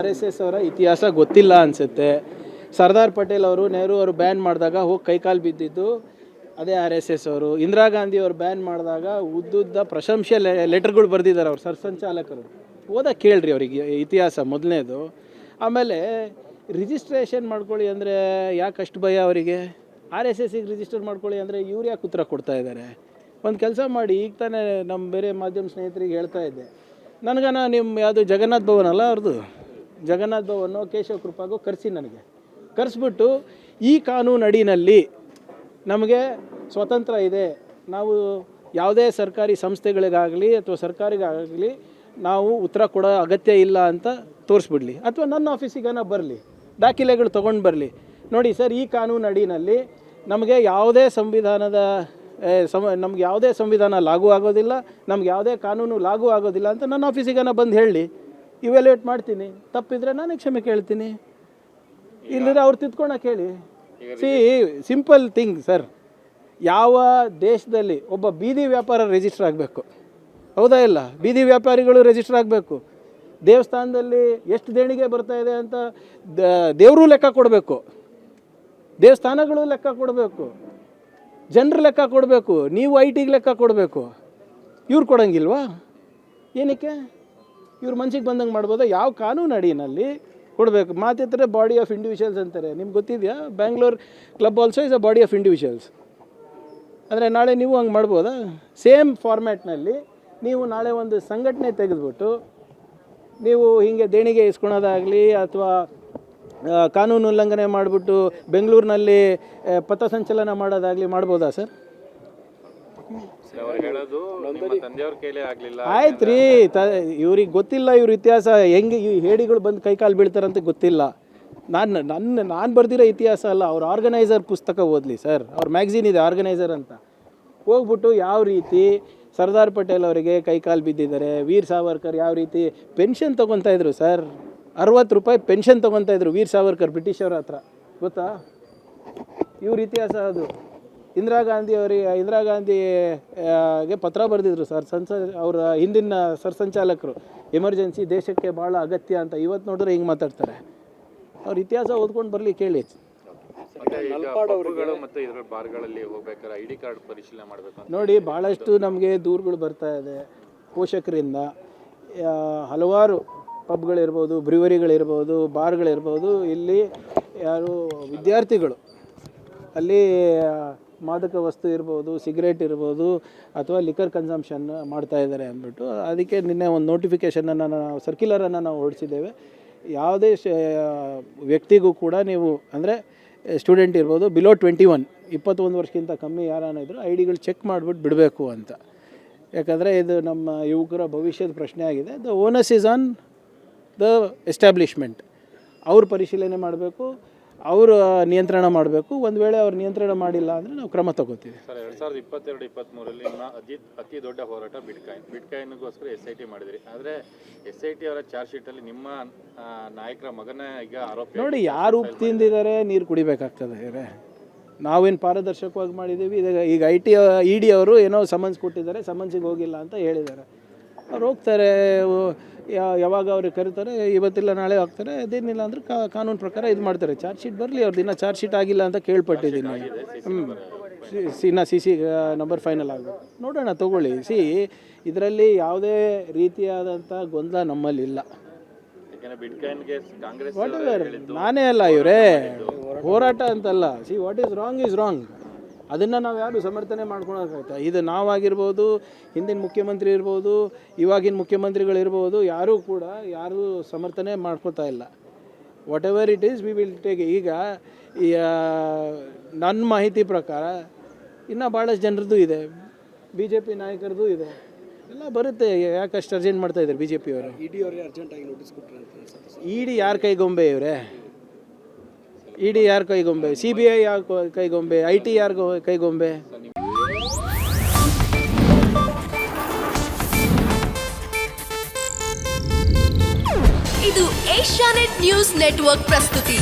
RSS ಅವರ ಇತಿಹಾಸ ಗೊತ್ತಿಲ್ಲ ಅನಿಸುತ್ತೆ. ಸರ್ದಾರ್ ಪಟೇಲ್ ಅವರು ನೆಹರು ಅವರು ಬ್ಯಾನ್ ಮಾಡಿದಾಗ ಹೋಗಿ ಕೈಕಾಲು ಬಿದ್ದಿದ್ದು ಅದೇ RSS ಅವರು. ಇಂದಿರಾ ಗಾಂಧಿ ಅವರು ಬ್ಯಾನ್ ಮಾಡಿದಾಗ ಉದ್ದುದ್ದ ಪ್ರಶಂಸೆ ಲೆಟರ್ಗಳು ಬರೆದಿದ್ದಾರೆ ಅವ್ರು ಸರ್ಸಂಚಾಲಕರು. ಓದಕ್ಕೆ ಕೇಳ್ರಿ ಅವರಿಗೆ ಇತಿಹಾಸ ಮೊದಲನೇದು. ಆಮೇಲೆ ರಿಜಿಸ್ಟ್ರೇಷನ್ ಮಾಡ್ಕೊಳ್ಳಿ ಅಂದರೆ ಯಾಕೆ ಅಷ್ಟು ಭಯ ಅವರಿಗೆ? RSSಗೆ ರಿಜಿಸ್ಟರ್ ಮಾಡ್ಕೊಳ್ಳಿ ಅಂದರೆ ಇವ್ರು ಯಾಕೆ ಉತ್ತರ ಕೊಡ್ತಾ ಇದ್ದಾರೆ? ಒಂದು ಕೆಲಸ ಮಾಡಿ, ಈಗ ತಾನೇ ನಮ್ಮ ಬೇರೆ ಮಾಧ್ಯಮ ಸ್ನೇಹಿತರಿಗೆ ಹೇಳ್ತಾ ಇದ್ದೆ, ನನಗನ ನಿಮ್ಮ ಯಾವುದು ಜಗನ್ನಾಥ ಭವನ್ ಅಲ್ಲ ಅವ್ರದ್ದು, ಜಗನ್ನಾಥ ಭವನೋ ಕೇಶವ ಕೃಪಾಗೋ ಕರೆಸಿ, ನನಗೆ ಕರೆಸ್ಬಿಟ್ಟು ಈ ಕಾನೂನು ಅಡಿನಲ್ಲಿ ನಮಗೆ ಸ್ವತಂತ್ರ ಇದೆ, ನಾವು ಯಾವುದೇ ಸರ್ಕಾರಿ ಸಂಸ್ಥೆಗಳಿಗಾಗಲಿ ಅಥವಾ ಸರ್ಕಾರಿಗಾಗಲಿ ನಾವು ಉತ್ತರ ಕೊಡೋ ಅಗತ್ಯ ಇಲ್ಲ ಅಂತ ತೋರಿಸ್ಬಿಡ್ಲಿ, ಅಥವಾ ನನ್ನ ಆಫೀಸಿಗನ ಬರಲಿ, ದಾಖಲೆಗಳು ತೊಗೊಂಡು ಬರಲಿ. ನೋಡಿ ಸರ್, ಈ ಕಾನೂನು ಅಡಿನಲ್ಲಿ ನಮಗೆ ಯಾವುದೇ ನಮ್ಗೆ ಯಾವುದೇ ಸಂವಿಧಾನ ಲಾಗೂ ಆಗೋದಿಲ್ಲ, ನಮ್ಗೆ ಯಾವುದೇ ಕಾನೂನು ಲಾಗೂ ಆಗೋದಿಲ್ಲ ಅಂತ ನನ್ನ ಆಫೀಸಿಗನ ಬಂದು ಹೇಳಿ, ಇವ್ಯಾಲ್ಯೂಯೇಟ್ ಮಾಡ್ತೀನಿ. ತಪ್ಪಿದರೆ ನಾನು ಕ್ಷಮೆ ಕೇಳ್ತೀನಿ, ಇಲ್ಲದ್ರೆ ಅವ್ರು ತಿದ್ಕೊಳಕ್ಕೆ ಹೇಳಿ. Simple thing sir. ಯಾವ ದೇಶದಲ್ಲಿ ಒಬ್ಬ ಬೀದಿ ವ್ಯಾಪಾರ ರಿಜಿಸ್ಟರ್ ಆಗಬೇಕು, ಹೌದಾ ಇಲ್ಲ? ಬೀದಿ ವ್ಯಾಪಾರಿಗಳು ರಿಜಿಸ್ಟರ್ ಆಗಬೇಕು. ದೇವಸ್ಥಾನದಲ್ಲಿ ಎಷ್ಟು ದೇಣಿಗೆ ಬರ್ತಾ ಇದೆ ಅಂತ ದೇವರು ಲೆಕ್ಕ ಕೊಡಬೇಕು, ದೇವಸ್ಥಾನಗಳು ಲೆಕ್ಕ ಕೊಡಬೇಕು, ಜನರು ಲೆಕ್ಕ ಕೊಡಬೇಕು, ನೀವು ITಗೆ ಲೆಕ್ಕ ಕೊಡಬೇಕು. ಇವ್ರು ಕೊಡೋಂಗಿಲ್ವಾ? ಏನಕ್ಕೆ? ಇವ್ರು ಮನ್ಸಿಗೆ ಬಂದಂಗೆ ಮಾಡ್ಬೋದಾ? ಯಾವ ಕಾನೂನು ಅಡಿನಲ್ಲಿ ಕೊಡಬೇಕು? ಮಾತಿದ್ರೆ ಬಾಡಿ ಆಫ್ ಇಂಡಿವಿಜುವಲ್ಸ್ ಅಂತಾರೆ. ನಿಮ್ಗೆ ಗೊತ್ತಿದೆಯಾ? Bangalore club also is a body of individuals. ಅಂದರೆ ನಾಳೆ ನೀವು ಹಂಗೆ ಮಾಡ್ಬೋದಾ? ಸೇಮ್ ಫಾರ್ಮ್ಯಾಟ್ನಲ್ಲಿ ನೀವು ನಾಳೆ ಒಂದು ಸಂಘಟನೆ ತೆಗೆದುಬಿಟ್ಟು ನೀವು ಹೀಗೆ ದೇಣಿಗೆ ಇಸ್ಕೊಳೋದಾಗಲಿ ಅಥವಾ ಕಾನೂನು ಉಲ್ಲಂಘನೆ ಮಾಡಿಬಿಟ್ಟು ಬೆಂಗಳೂರಿನಲ್ಲಿ ಪಥಸಂಚಲನ ಮಾಡೋದಾಗಲಿ ಮಾಡ್ಬೋದಾ ಸರ್? ಆಯ್ತು ರೀ, ಇವ್ರಿಗೆ ಗೊತ್ತಿಲ್ಲ ಇವ್ರ ಇತಿಹಾಸ ಹೆಂಗೆ ಈ ಹೇಡಿಗಳು ಬಂದು ಕೈಕಾಲು ಬೀಳ್ತಾರಂತ ಗೊತ್ತಿಲ್ಲ. ನಾನು ಬರ್ದಿರೋ ಇತಿಹಾಸ ಅಲ್ಲ, ಅವ್ರ ಆರ್ಗನೈಸರ್ ಪುಸ್ತಕ ಓದಲಿ ಸರ್. ಅವ್ರ ಮ್ಯಾಗ್ಝಿನ್ ಇದೆ ಆರ್ಗನೈಸರ್ ಅಂತ, ಹೋಗ್ಬಿಟ್ಟು ಯಾವ ರೀತಿ ಸರ್ದಾರ್ ಪಟೇಲ್ ಅವರಿಗೆ ಕೈಕಾಲು ಬಿದ್ದಿದ್ದಾರೆ, ವೀರ್ ಸಾವರ್ಕರ್ ಯಾವ ರೀತಿ ಪೆನ್ಷನ್ ತೊಗೊತಾ ಇದ್ರು ಸರ್, 60 ರೂಪಾಯಿ ಪೆನ್ಷನ್ ತೊಗೊತಾ ಇದ್ರು ವೀರ್ ಸಾವರ್ಕರ್ ಬ್ರಿಟಿಷರ ಹತ್ರ, ಗೊತ್ತಾ? ಇವ್ರ ಇತಿಹಾಸ ಅದು. ಇಂದಿರಾ ಗಾಂಧಿಗೆ ಪತ್ರ ಬರೆದಿದ್ರು ಸರ್, ಅವರ ಹಿಂದಿನ ಸರ್ಸಂಚಾಲಕರು, ಎಮರ್ಜೆನ್ಸಿ ದೇಶಕ್ಕೆ ಭಾಳ ಅಗತ್ಯ ಅಂತ. ಇವತ್ತು ನೋಡಿದ್ರೆ ಹಿಂಗೆ ಮಾತಾಡ್ತಾರೆ. ಅವ್ರ ಇತಿಹಾಸ ಓದ್ಕೊಂಡು ಬರಲಿ, ಕೇಳಿ. ನೋಡಿ, ಭಾಳಷ್ಟು ನಮಗೆ ದೂರುಗಳು ಬರ್ತಾ ಇದೆ ಪೋಷಕರಿಂದ. ಹಲವಾರು ಪಬ್ಗಳಿರ್ಬೋದು, ಬ್ರಿವರಿಗಳಿರ್ಬೋದು, ಬಾರ್ಗಳಿರ್ಬೋದು, ಇಲ್ಲಿ ಯಾರು ವಿದ್ಯಾರ್ಥಿಗಳು ಅಲ್ಲಿ ಮಾದಕ ವಸ್ತು ಇರ್ಬೋದು, ಸಿಗರೇಟ್ ಇರ್ಬೋದು, ಅಥವಾ ಲಿಕರ್ ಕನ್ಸಂಪ್ಷನ್ ಮಾಡ್ತಾ ಇದ್ದಾರೆ ಅಂದ್ಬಿಟ್ಟು ಅದಕ್ಕೆ ನಿನ್ನೆ ಒಂದು ನೋಟಿಫಿಕೇಷನನ್ನು ನಾವು ಸರ್ಕ್ಯುಲರನ್ನು ನಾವು ಹೊರಡಿಸಿದ್ದೇವೆ. ಯಾವುದೇ ವ್ಯಕ್ತಿಗೂ ಕೂಡ ನೀವು ಅಂದರೆ ಸ್ಟೂಡೆಂಟ್ ಇರ್ಬೋದು, ಬಿಲೋ 21 ವರ್ಷಕ್ಕಿಂತ ಕಮ್ಮಿ ಯಾರನ್ನ ಇದ್ದರೂ IDಗಳು ಚೆಕ್ ಮಾಡಿಬಿಟ್ಟು ಬಿಡಬೇಕು ಅಂತ. ಯಾಕಂದರೆ ಇದು ನಮ್ಮ ಯುವಕರ ಭವಿಷ್ಯದ ಪ್ರಶ್ನೆ ಆಗಿದೆ. The ಓನಸ್ is on the establishment. ಅವ್ರು ಪರಿಶೀಲನೆ ಮಾಡಬೇಕು, ಅವರು ನಿಯಂತ್ರಣ ಮಾಡಬೇಕು. ಒಂದು ವೇಳೆ ಅವ್ರು ನಿಯಂತ್ರಣ ಮಾಡಿಲ್ಲ ಅಂದರೆ ನಾವು ಕ್ರಮ ತಗೋತೀವಿ. ಸರ್, 2022-23 ನಿಮ್ಮ ಅತಿ ದೊಡ್ಡ ಹೋರಾಟ ಬಿಟ್ಕಾಯಿನ್ಗೋಸ್ಕರ SIT ಮಾಡಿದ್ರಿ. ಆದರೆ SIT ಅವರ ಚಾರ್ಜ್ ಶೀಟಲ್ಲಿ ನಿಮ್ಮ ನಾಯಕರ ಮಗನ ಈಗ ಆರೋಪ. ನೋಡಿ, ಯಾರು ಉಪ್ಪು ತಿಂದಿದ್ದಾರೆ ನೀರು ಕುಡಿಬೇಕಾಗ್ತದೆ. ನಾವೇನು ಪಾರದರ್ಶಕವಾಗಿ ಮಾಡಿದ್ದೀವಿ. ಈಗ ED ಅವರು ಏನೋ ಸಮನ್ಸ್ ಕೊಟ್ಟಿದ್ದಾರೆ, ಸಮನ್ಸಿಗೆ ಹೋಗಿಲ್ಲ ಅಂತ ಹೇಳಿದ್ದಾರೆ. ಅವ್ರು ಹೋಗ್ತಾರೆ, ಯಾವಾಗ ಅವ್ರಿಗೆ ಕರೀತಾರೆ, ಇವತ್ತಿಲ್ಲ ನಾಳೆ ಹೋಗ್ತಾರೆ. ಅದೇನಿಲ್ಲ ಅಂದರೆ ಕಾನೂನು ಪ್ರಕಾರ ಇದು ಮಾಡ್ತಾರೆ. ಚಾರ್ಜ್ ಶೀಟ್ ಬರಲಿ, ಅವ್ರದ್ದು ಇನ್ನೂ ಚಾರ್ಜ್ ಶೀಟ್ ಆಗಿಲ್ಲ ಅಂತ ಕೇಳ್ಪಟ್ಟಿದ್ದೀನಿ. ಇನ್ನು CC ನಂಬರ್ ಫೈನಲ್ ಆಗಬೇಕು, ನೋಡೋಣ, ತೊಗೊಳ್ಳಿ. ಇದರಲ್ಲಿ ಯಾವುದೇ ರೀತಿಯಾದಂಥ ಗೊಂದಲ ನಮ್ಮಲ್ಲಿಲ್ಲ. ನಾನೇ ಅಲ್ಲ ಇವರೇ ಹೋರಾಟ ಅಂತಲ್ಲ. What is wrong is wrong. ಅದನ್ನು ನಾವು ಯಾರು ಸಮರ್ಥನೆ ಮಾಡ್ಕೊಳಕ್ಕಾಗ್ತಾ? ಇದು ನಾವಾಗಿರ್ಬೋದು, ಹಿಂದಿನ ಮುಖ್ಯಮಂತ್ರಿ ಇರ್ಬೋದು, ಇವಾಗಿನ ಮುಖ್ಯಮಂತ್ರಿಗಳಿರ್ಬೋದು, ಯಾರೂ ಕೂಡ ಯಾರೂ ಸಮರ್ಥನೆ ಮಾಡ್ಕೊತಾ ಇಲ್ಲ. What ever it is we will take. ಈಗ ನನ್ನ ಮಾಹಿತಿ ಪ್ರಕಾರ ಇನ್ನೂ ಭಾಳಷ್ಟು ಜನರದ್ದು ಇದೆ, BJP ನಾಯಕರದ್ದು ಇದೆ, ಎಲ್ಲ ಬರುತ್ತೆ. ಯಾಕಷ್ಟು ಅರ್ಜೆಂಟ್ ಮಾಡ್ತಾ ಇದ್ದಾರೆ BJP ಅವರು? ED ಅವರೇ ಅರ್ಜೆಂಟಾಗಿ ನೋಟಿಸ್ ಕೊಟ್ಟರೆ ಅಂತ. ED ಯಾರ ಕೈಗೊಂಬೆ ಇವರೇ? ED ಯಾರ ಕೈಗೊಂಬೆ? CBI ಯಾರ ಕೈಗೊಂಬೆ? IT ಯಾರ ಕೈಗೊಂಬೆ? ಇದು ಏಷ್ಯಾನೆಟ್ ನ್ಯೂಸ್ ನೆಟ್ವರ್ಕ್ ಪ್ರಸ್ತುತಿ.